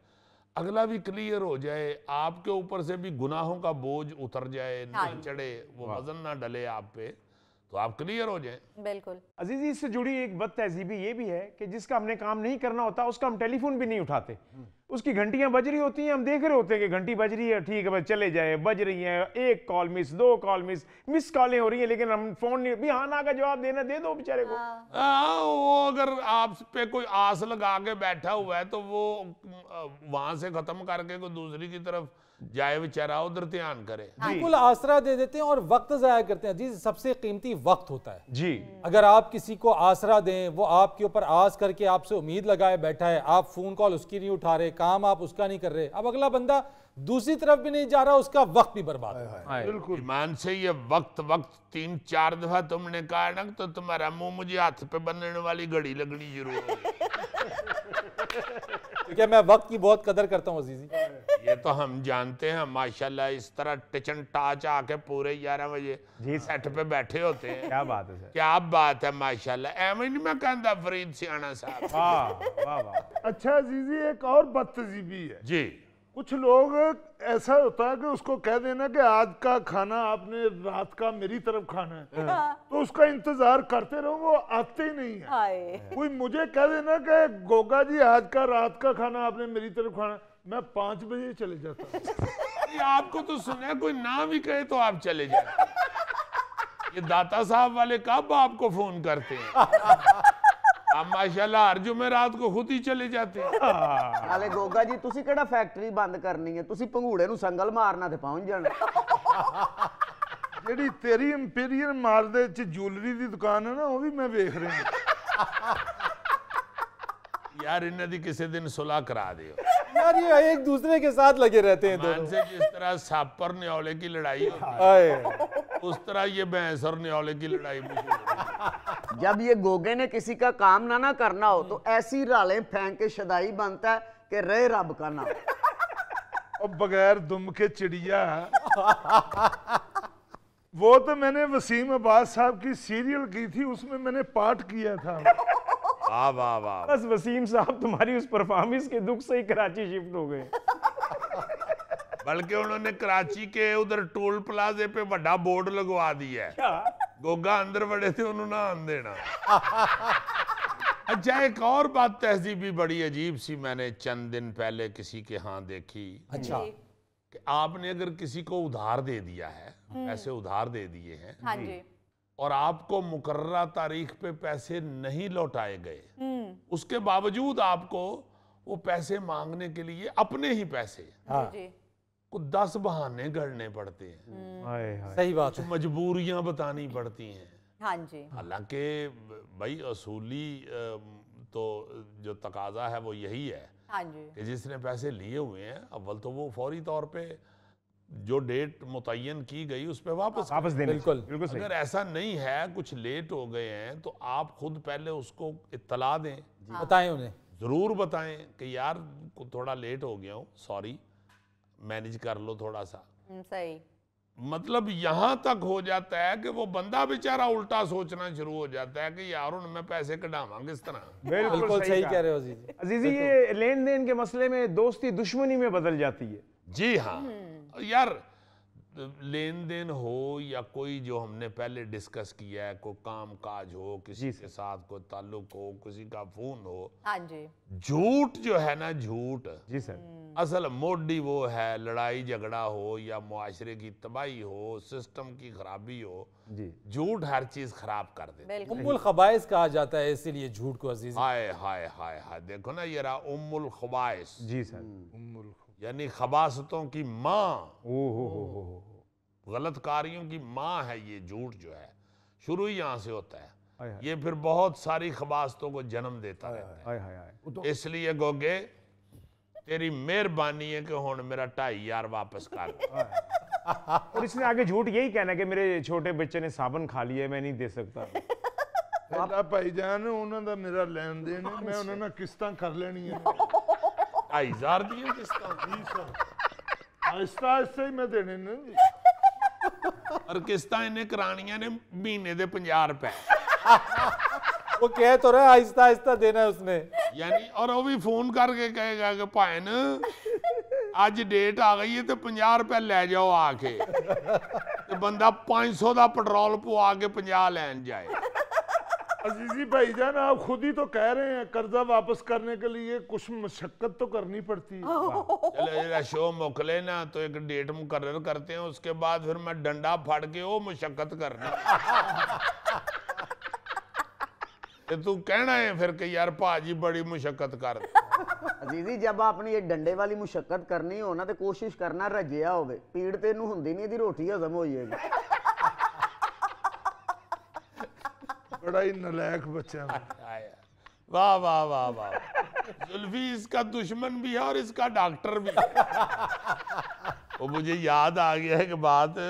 S2: अगला भी क्लियर हो जाए, आपके ऊपर से भी गुनाहों का बोझ उतर जाए, ना चढ़े, वो वजन ना डले आप पे, तो आप क्लियर हो जाए।
S8: बिल्कुल।
S5: अजीजी, इससे जुड़ी एक बदतहजीबी ये भी है कि जिसका हमने काम नहीं करना होता उसका हम टेलीफोन भी नहीं उठाते। उसकी घंटियां बज रही होती हैं, हम देख रहे होते हैं कि घंटी बज रही है, ठीक है बस चले जाए, बज रही है, एक कॉल मिस, 2 कॉल मिस कॉलें हो रही हैं, लेकिन हम फोन नहीं, भी हाँ ना का जवाब देना, दे दो बेचारे को।
S2: वो अगर आप पे कोई आस लगा के बैठा हुआ है तो वो वहां से खत्म करके कोई दूसरी की तरफ जाए, बेचारा उधर ध्यान करे।
S1: बिल्कुल, आसरा दे देते हैं और वक्त जाया करते हैं। जी, सबसे कीमती वक्त होता है
S5: जी।
S1: अगर आप किसी को आसरा दें, वो आपके ऊपर आस करके आपसे उम्मीद लगाए बैठा है, आप फोन कॉल उसकी नहीं उठा रहे, काम आप उसका नहीं कर रहे, अब अगला बंदा दूसरी तरफ भी नहीं जा रहा, उसका वक्त भी बर्बाद है।
S2: बिल्कुल ईमान से ये वक्त 3-4 दफा तुमने कहा ना, तो तुम्हारा मुंह मुझे हाथ पे बनने वाली घड़ी लगनी शुरू हो गई।
S1: क्योंकि मैं वक्त की बहुत कदर करता हूँ अजीजी।
S2: ये तो हम जानते हैं, माशाल्लाह इस तरह टिचन टाच आके पूरे 11 बजे जी सेट पे बैठे होते हैं।
S5: क्या बात है सर,
S2: क्या बात है माशाल्लाह। एवं नहीं मैं कहता फरीद सियाना साहब।
S5: वाह वाह वाह।
S7: अच्छा अजीजी, एक और बदतजीबी है
S2: जी,
S7: कुछ लोग ऐसा होता है कि उसको कह देना कि आज का खाना आपने रात का मेरी तरफ खाना है, तो उसका इंतजार करते रहो, वो आते ही नहीं है।
S8: हाय।
S7: कोई मुझे कह देना कि गोगा जी आज का रात का खाना आपने मेरी तरफ खाना, मैं 5 बजे चले जाता हूँ।
S2: ये आपको तो सुना, कोई ना भी कहे तो आप चले जाते। ये दाता साहब वाले कब आपको फोन करते हैं? आप माशाल्लाह हर जुमेरात को खुद ही चले जाते हैं।
S4: ਨਾਲੇ ਗੋਗਾ ਜੀ ਤੁਸੀਂ ਕਿਹੜਾ ਫੈਕਟਰੀ ਬੰਦ ਕਰਨੀ ਹੈ, ਤੁਸੀਂ ਭੰਗੂੜੇ ਨੂੰ ਸੰਗਲ ਮਾਰਨਾ ਤੇ ਪਹੁੰਚ ਜਾਣਾ।
S7: ਜਿਹੜੀ ਤੇਰੀ ਇੰਪੀਰੀਅਲ ਮਾਲ ਦੇ ਚ ਜੁਐਲਰੀ ਦੀ ਦੁਕਾਨ ਹੈ ਨਾ, ਉਹ ਵੀ ਮੈਂ ਵੇਖ ਰਿਹਾ।
S2: यार इन्हें दी किसी दिन सुलह करा दियो।
S1: यार ये एक दूसरे के साथ लगे रहते हैं
S2: मान
S1: दोनों।
S2: से जिस तरह सांप और न्योले की लड़ाई होती
S1: आए।
S2: है, उस तरह ये भैंस और न्योले की लड़ाई मुझे होती है।
S4: जब ये गोगे ने किसी का काम ना करना हो तो ऐसी रालें फेंक के शदाई बनता है कि रहे रब का नाम।
S7: और बगैर दुम के चिड़िया वो तो मैंने वसीम अब्बास साहब की सीरियल की थी, उसमें मैंने पार्ट किया था।
S2: वाह वाह वाह।
S5: बस वसीम साहब तुम्हारी उस परफॉर्मेंस के दुख से ही कराची शिफ्ट हो गए।
S2: बल्कि उन्होंने कराची के उधर टोल प्लाजे पे बड़ा बोर्ड लगवा दिया है,
S5: क्या?
S2: गोगा अंदर बड़े थे उन्होंने आन देना। अच्छा, एक और बात तहजीबी बड़ी अजीब सी मैंने चंद दिन पहले किसी के यहाँ देखी।
S1: अच्छा।
S2: कि आपने अगर किसी को उधार दे दिया है, पैसे उधार दे दिए हैं,
S8: हाँ जी।
S2: और आपको मुकर्ररा तारीख पे पैसे नहीं लौटाए गए, उसके बावजूद आपको वो पैसे मांगने के लिए अपने ही पैसे
S1: हाँ।
S8: जी।
S2: को 10 बहाने गढ़ने पड़ते हैं,
S5: हाय हाय।
S1: सही बात
S2: कुछ
S1: है।
S2: मजबूरियां बतानी पड़ती हैं।
S8: हाँ जी।
S2: हालांकि भाई असूली तो जो तकाजा है वो यही है
S8: हाँ जी।
S2: कि जिसने पैसे लिए हुए हैं अव्वल तो वो फौरी तौर पे जो डेट मुतय्यन की गई उस पर वापस
S5: वापस देने
S1: बिल्कुल।
S5: बिल्कुल सही।
S2: अगर ऐसा नहीं है, कुछ लेट हो गए हैं, तो आप खुद पहले उसको इत्तला दें,
S1: बताएं उन्हें।
S2: ज़रूर बताएं कि यार थोड़ा लेट हो गया हूँ, सॉरी, मैनेज कर लो थोड़ा सा।
S8: सही।
S2: मतलब यहाँ तक हो जाता है कि वो बंदा बेचारा उल्टा सोचना शुरू हो जाता है कि यार उनमें पैसे कढ़ावांगे इस तरह।
S1: बिल्कुल सही
S5: कहा।
S1: कह रहे हो अजीज।
S5: अजीजी, ये लेन देन के मसले में दोस्ती दुश्मनी में बदल जाती है।
S2: जी हाँ यार, लेन देन हो या कोई जो हमने पहले डिस्कस किया है, कोई काम काज हो, किसी के साथ कोई ताल्लुक हो, किसी का फोन हो,
S8: हाँ जी।
S2: झूठ जो है ना, झूठ
S5: जी सर।
S2: असल मोडी वो है, लड़ाई झगड़ा हो या मुआशरे की तबाही हो, सिस्टम की खराबी हो,
S5: जी।
S2: झूठ हर चीज खराब कर दे।
S8: बिल्कुल।
S1: उम्मुल खबाइस कहा जाता है इसीलिए झूठ को अजीज।
S2: हाय हाय हाय हाय, देखो ना ये रहा उम्मुल खबाइस,
S5: जी सर।
S2: यानी खबासतों की माँ,
S5: ओ हो।
S2: गलत कार्यों की माँ है ये झूठ जो है, शुरू ही यहाँ से होता है।
S5: हाय हाय।
S2: ये फिर बहुत सारी खबासतों को जन्म देता रहता
S5: हाय हाय हाय।
S2: है। इसलिए गोगे तेरी मेहरबानी है कि हुण मेरा 2,500 वापस कर।
S5: और इसने आगे झूठ यही कहना कि मेरे छोटे बच्चे ने साबन खा लिया है, मैं नहीं दे सकता।
S7: ਪਹਿਲਾ ਭਾਈਜਾਨ ਉਹਨਾਂ ਦਾ ਮੇਰਾ ਲੈਣ ਦੇਣ ਹੈ, ਮੈਂ ਉਹਨਾਂ ਨਾਲ ਕਿਸ਼ਤਾਂ ਕਰ ਲੈਣੀਆਂ
S2: 2,500 दिए किस्तां,
S7: ਜੀ ਸਰ ਆਹਿਸਤਾ ਆਹਿਸਤਾ ਹੀ ਮੈਂ ਦੇਣੇ ਨੇ ਜੀ
S2: और किस्तां इन्हें करानियां ने महीने दे 50 रुपए,
S1: वो कह तो रहा है आहिस्ता आहिस्ता देना है उसने।
S2: यानी और वो भी फोन करके कहेगा कि भाईन अज डेट आ गई है तो 50 रुपए ले जाओ आके, तो बंदा 500 का पेट्रोल पवा के 50 लैन जाए।
S7: अजीजी भाईजान आप खुद ही तो कह रहे हैं कर्जा वापस करने के लिए कुछ मशक्कत तो करनी पड़ती है।
S2: चलो जरा शो मोकले ना तो एक डेट मुकर्रर करते हैं, उसके बाद फिर मैं डंडा फाड़ के वो मुशक्कत करनी। ते तू कहना है फिर कि यार भाजी बड़ी मुशक्कत कर।
S4: अजीजी जब आपने ये डंडे वाली मुशक्कत करनी हो ना तो कोशिश करना रजिया होवे, पीड़ ते इनू हुंदी नहीं, दी रोटी हजम हो जाएगी।
S7: बड़ा ही नलायक बच्चा है।
S2: वाह वाह वाह वाह, जुल्फी इसका दुश्मन भी है और इसका डॉक्टर भी है। वो मुझे याद आ गया है कि बात,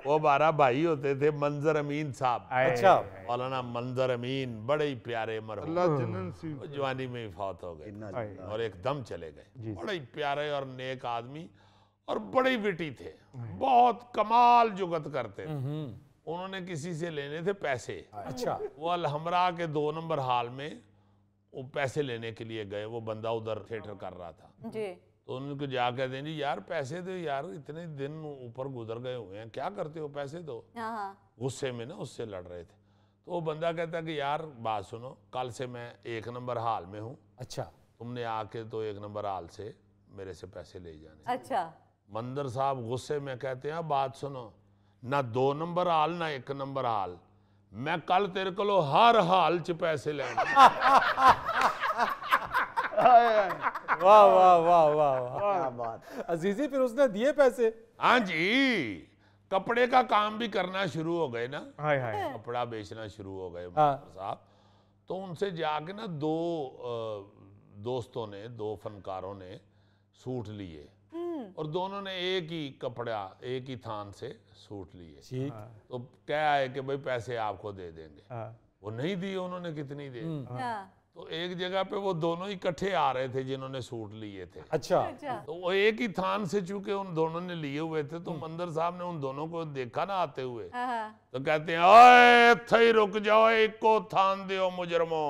S2: वो हमारा भाई होते थे मंजर अमीन साहब।
S1: अच्छा।
S2: मौलाना मंजर अमीन बड़े ही प्यारे मरहूम,
S7: अल्लाह जन्नत सी
S2: वो जवानी में ही फौत हो गए और एकदम चले गए। बड़े ही प्यारे और नेक आदमी और बड़े ही विटी थे, बहुत कमाल जुगत करते थे। उन्होंने किसी से लेने थे पैसे।
S1: अच्छा।
S2: वो अलहमरा के 2 नंबर हाल में वो पैसे लेने के लिए गए, वो बंदा उधर थिएटर कर रहा था,
S8: जी।
S2: तो उनको जाकर दें जी यार पैसे दो यार, इतने दिन ऊपर गुजर गए हुए हैं, क्या करते हो, पैसे दो।
S8: हाँ।
S2: गुस्से में ना उससे लड़ रहे थे, तो वो बंदा कहता कि यार बात सुनो, कल से मैं 1 नंबर हाल में हूँ,
S1: अच्छा।
S2: तुमने आके तो 1 नंबर हाल से मेरे से पैसे ले जाने।
S8: अच्छा।
S2: मंदर साहब गुस्से में कहते हैं बात सुनो, ना 2 नंबर हाल ना 1 नंबर हाल, मैं कल तेरे को हर हाल च पैसे लेने।
S1: वाह वाह वाह वाह वाह,
S4: क्या बात।
S1: अजीजी फिर उसने दिए पैसे।
S2: हाँ जी, कपड़े का काम भी करना शुरू हो गए ना,
S5: हाय हाय।
S2: कपड़ा बेचना शुरू हो गए
S1: हाँ।
S2: मंदर साहब, तो उनसे जाके ना 2 दोस्तों ने, 2 फनकारों ने सूट लिए और दोनों ने एक ही कपड़ा एक ही थान से सूट लिए।
S1: ठीक।
S2: तो क्या है कि भाई पैसे आपको दे देंगे, वो नहीं दिए उन्होंने, कितनी दे। तो एक जगह पे वो दोनों इकट्ठे आ रहे थे जिन्होंने सूट लिए थे।
S1: अच्छा।
S2: तो वो एक ही थान से चूंकि उन दोनों ने लिए हुए थे, तो मंदिर साहब ने उन दोनों को देखा ना आते हुए, तो कहते हैं ओए थे रुक जाओ, एक को थान दियो मुजरमो।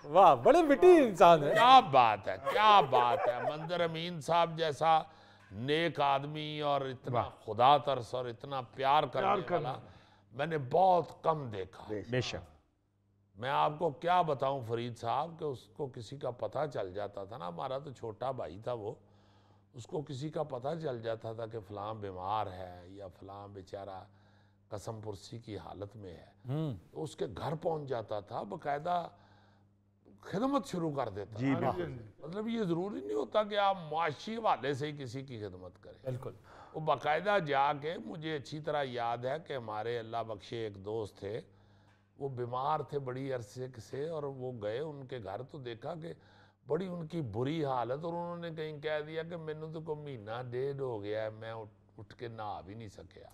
S1: वाह, बड़े विटी इंसान है।
S2: क्या बात है, क्या बात है। मंदिर अमीन साहब जैसा नेक आदमी और इतना खुदा तरस और इतना प्यार करने वाला मैंने बहुत कम देखा।
S5: बेशक।
S2: मैं आपको क्या बताऊं फरीद साहब कि उसको किसी का पता चल जाता था ना, हमारा तो छोटा भाई था वो, उसको किसी का पता चल जाता था कि फलां बीमार है या फलां बेचारा कसम पुरसी की हालत में है, तो उसके घर पहुंच जाता था, बकायदा खिदमत शुरू कर देता।
S5: जी
S2: मतलब ये जरूरी नहीं होता कि आप मुआशी हवाले से ही किसी की खिदमत करें।
S1: बिल्कुल।
S2: वो बाकायदा जाके, मुझे अच्छी तरह याद है कि हमारे अल्लाह बख्शे एक दोस्त थे, वो बीमार थे बड़ी अरसे से, और वो गए उनके घर तो देखा कि बड़ी उनकी बुरी हालत, और उन्होंने कहीं कह दिया कि मैनू तो कोई महीना डेढ़ हो गया है, मैं उठ के नहा भी नहीं सकिया।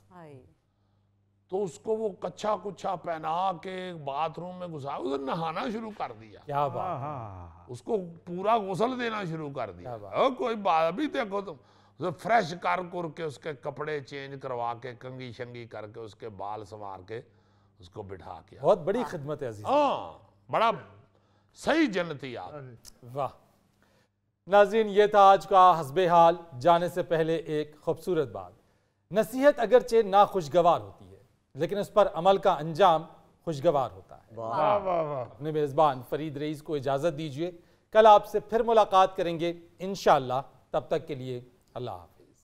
S2: तो उसको वो कच्चा कुच्छा पहना के बाथरूम में घुसा, उधर नहाना शुरू कर दिया।
S1: क्या बात।
S2: उसको पूरा गुस्ल देना शुरू कर दिया। कोई बात भी देखो तुम, तो फ्रेश कर के उसके कपड़े चेंज करवा के कंगी शंगी करके उसके बाल संवार के उसको बिठा के।
S1: बहुत बड़ी खिदमत है अजीज।
S2: हाँ, बड़ा सही जन्नती आदमी।
S1: वाह। नाज़रीन, ये था आज का हस्बे हाल। जाने से पहले एक खूबसूरत बात, नसीहत अगरचे ना खुशगवार होती है, लेकिन उस पर अमल का अंजाम खुशगवार होता है।
S7: वाह वाह वाह।
S1: अपने मेज़बान फरीद रईस को इजाज़त दीजिए। कल आपसे फिर मुलाकात करेंगे इंशाअल्लाह। तब तक के लिए अल्लाह हाफ़िज़।